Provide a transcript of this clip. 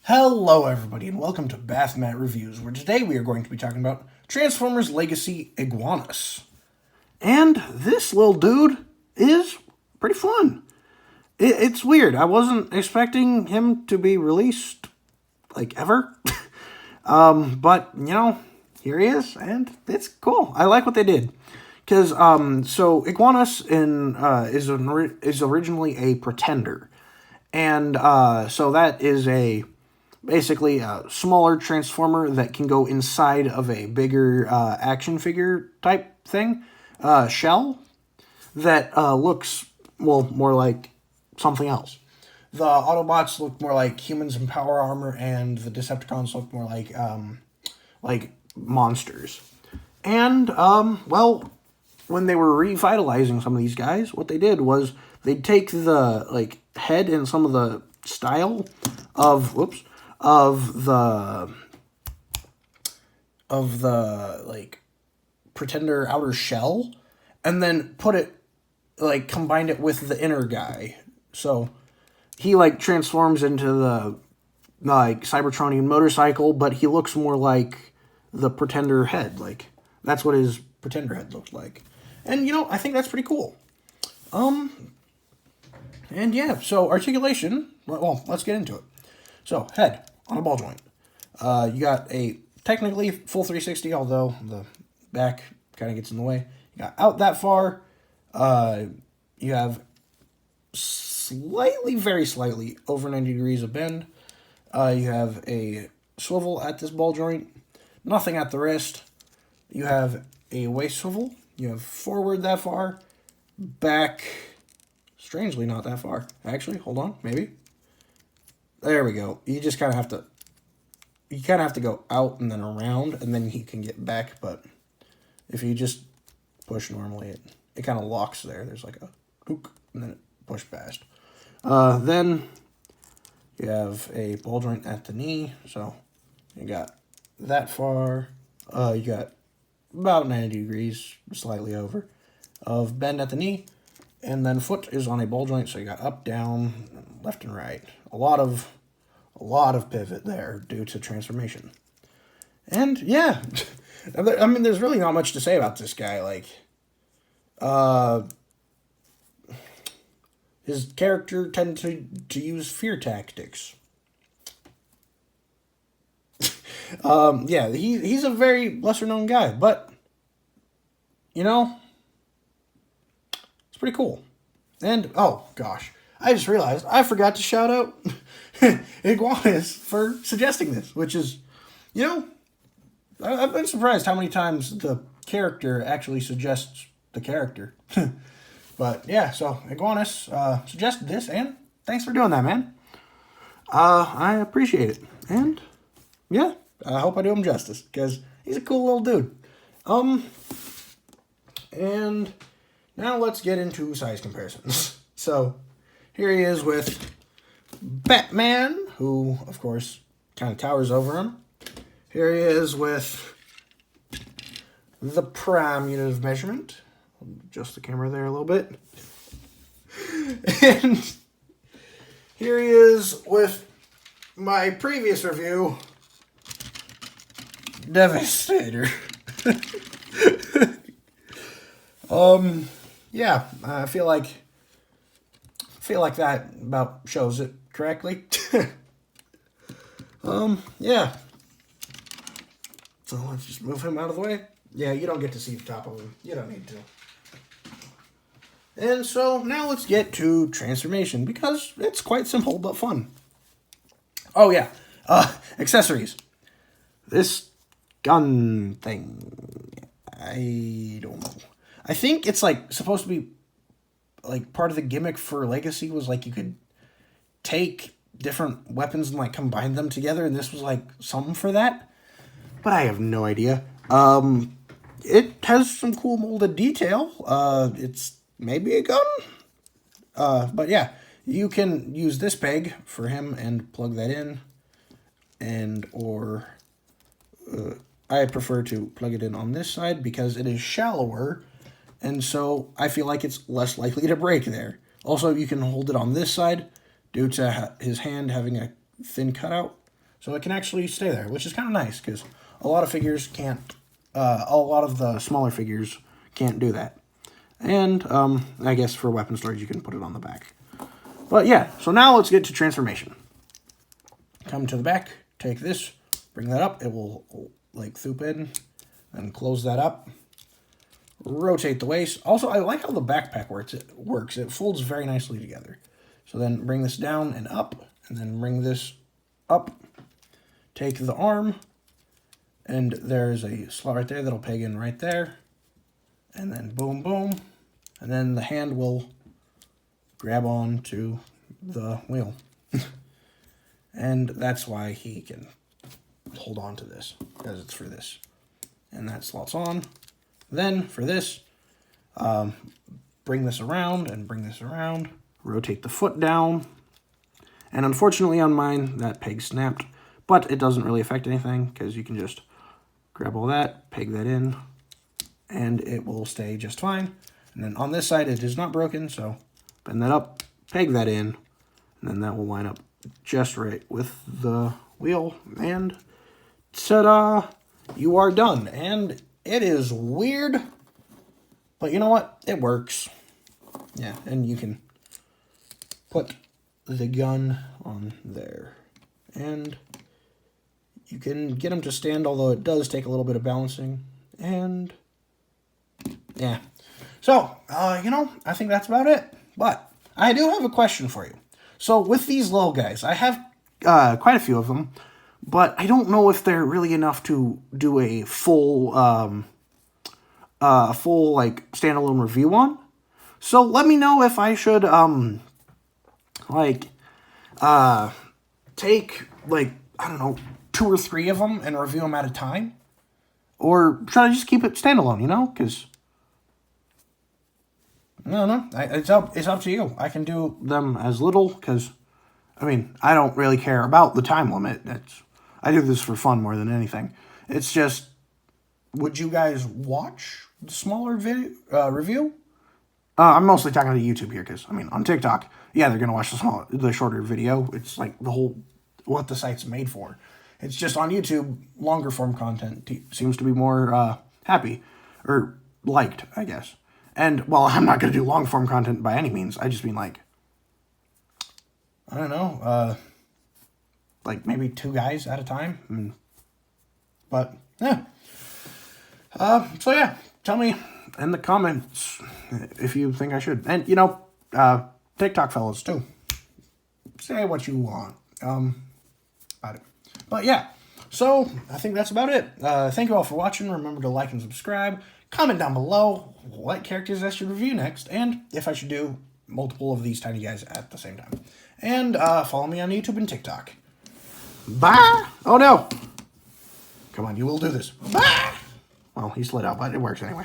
Hello everybody and welcome to Bathmat Reviews, where today we are going to be talking about Transformers Legacy Iguanus. And this little dude is pretty fun. It's weird. I wasn't expecting him to be released, like, ever. But, here he is, and it's cool. I like what they did. Because, so Iguanus is originally a pretender. And so that is basically a smaller transformer that can go inside of a bigger action figure type thing, shell, that looks, well, more like something else. The Autobots look more like humans in power armor, and the Decepticons look more like monsters. And, well, when they were revitalizing some of these guys, what they did was they'd take the, head and some of the style of the pretender outer shell, and then combined it with the inner guy. So he transforms into the Cybertronian motorcycle, but he looks more like the pretender head. That's what his pretender head looked like. And I think that's pretty cool. And yeah, so articulation, well, let's get into it. So, head on a ball joint. You got a technically full 360, although the back kind of gets in the way. You got out that far. You have very slightly over 90 degrees of bend. You have a swivel at this ball joint. Nothing at the wrist. You have a waist swivel. You have forward that far. Back, strangely not that far. Actually, hold on, maybe. There we go. You just kind of have to go out and then around, and then he can get back. But if you just push normally, it kind of locks there. There's like a hook, and then it push past. Then you have a ball joint at the knee. So you got that far. You got about 90 degrees, slightly over, of bend at the knee. And then foot is on a ball joint, so you got up, down, left, and right. A lot of pivot there due to transformation. And yeah, I mean, there's really not much to say about this guy. His character tended to use fear tactics. Yeah, he's a very lesser known guy, but it's pretty cool. And, oh, gosh, I just realized I forgot to shout out Iguanus for suggesting this, which is, I've been surprised how many times the character actually suggests the character. But, yeah, so Iguanus suggested this, and thanks for doing that, man. I appreciate it. And, yeah, I hope I do him justice, because he's a cool little dude. And now let's get into size comparisons. So, here he is with Batman, who, of course, kind of towers over him. Here he is with the prime unit of measurement. I'll adjust the camera there a little bit. And here he is with my previous review, Devastator. Yeah, I feel like that about shows it correctly. Yeah. So let's just move him out of the way. Yeah, you don't get to see the top of him. You don't need to. And so now let's get to transformation, because it's quite simple but fun. Oh yeah, accessories. This gun thing, I don't know. I think it's supposed to be part of the gimmick for Legacy was you could take different weapons and combine them together, and this was something for that. But I have no idea. It has some cool molded detail. It's maybe a gun. But yeah, you can use this peg for him and plug that in, or I prefer to plug it in on this side because it is shallower. And so I feel like it's less likely to break there. Also, you can hold it on this side due to his hand having a thin cutout. So it can actually stay there, which is kind of nice, because a lot of figures can't, a lot of the smaller figures can't do that. And I guess for weapon storage, you can put it on the back. But yeah, so now let's get to transformation. Come to the back, take this, bring that up. It will like thoop in and close that up. Rotate the waist. Also, I like how the backpack works. It folds very nicely together. So then bring this down and up, and then bring this up. Take the arm, and there's a slot right there that'll peg in right there. And then boom, boom. And then the hand will grab on to the wheel. And that's why he can hold on to this, because it's for this. And that slots on. Then for this, bring this around and bring this around. Rotate the foot down. And unfortunately on mine, that peg snapped. But it doesn't really affect anything, because you can just grab all that, peg that in, and it will stay just fine. And then on this side, it is not broken, so bend that up, peg that in, and then that will line up just right with the wheel. And ta-da! You are done. And it is weird, but you know what? It works. Yeah, and you can put the gun on there. And you can get them to stand, although it does take a little bit of balancing. And yeah. So, you know, I think that's about it. But I do have a question for you. So with these little guys, I have quite a few of them, but I don't know if they're really enough to do a full like standalone review on. So let me know if I should take like, I don't know, 2 or 3 of them and review them at a time, or should I just keep it standalone? You know, because I don't know. It's up to you. I can do them as little, because I mean, I don't really care about the time limit. I do this for fun more than anything. It's just, would you guys watch the smaller video review? I'm mostly talking to YouTube here, because I mean, on TikTok, yeah, they're gonna watch the shorter video. It's like what the site's made for. It's just on YouTube, longer form content seems to be more happy or liked, I guess. And well, I'm not gonna do long form content by any means. I just mean like, I don't know, like maybe 2 guys at a time. But yeah. So yeah, tell me in the comments if you think I should. And you know, TikTok fellas too. Say what you want about it. But yeah, so I think that's about it. Thank you all for watching. Remember to like and subscribe. Comment down below what characters I should review next, and if I should do multiple of these tiny guys at the same time. And follow me on YouTube and TikTok. Bye! Oh no! Come on, you will do this. Bye! Well, he slid out, but it works anyway.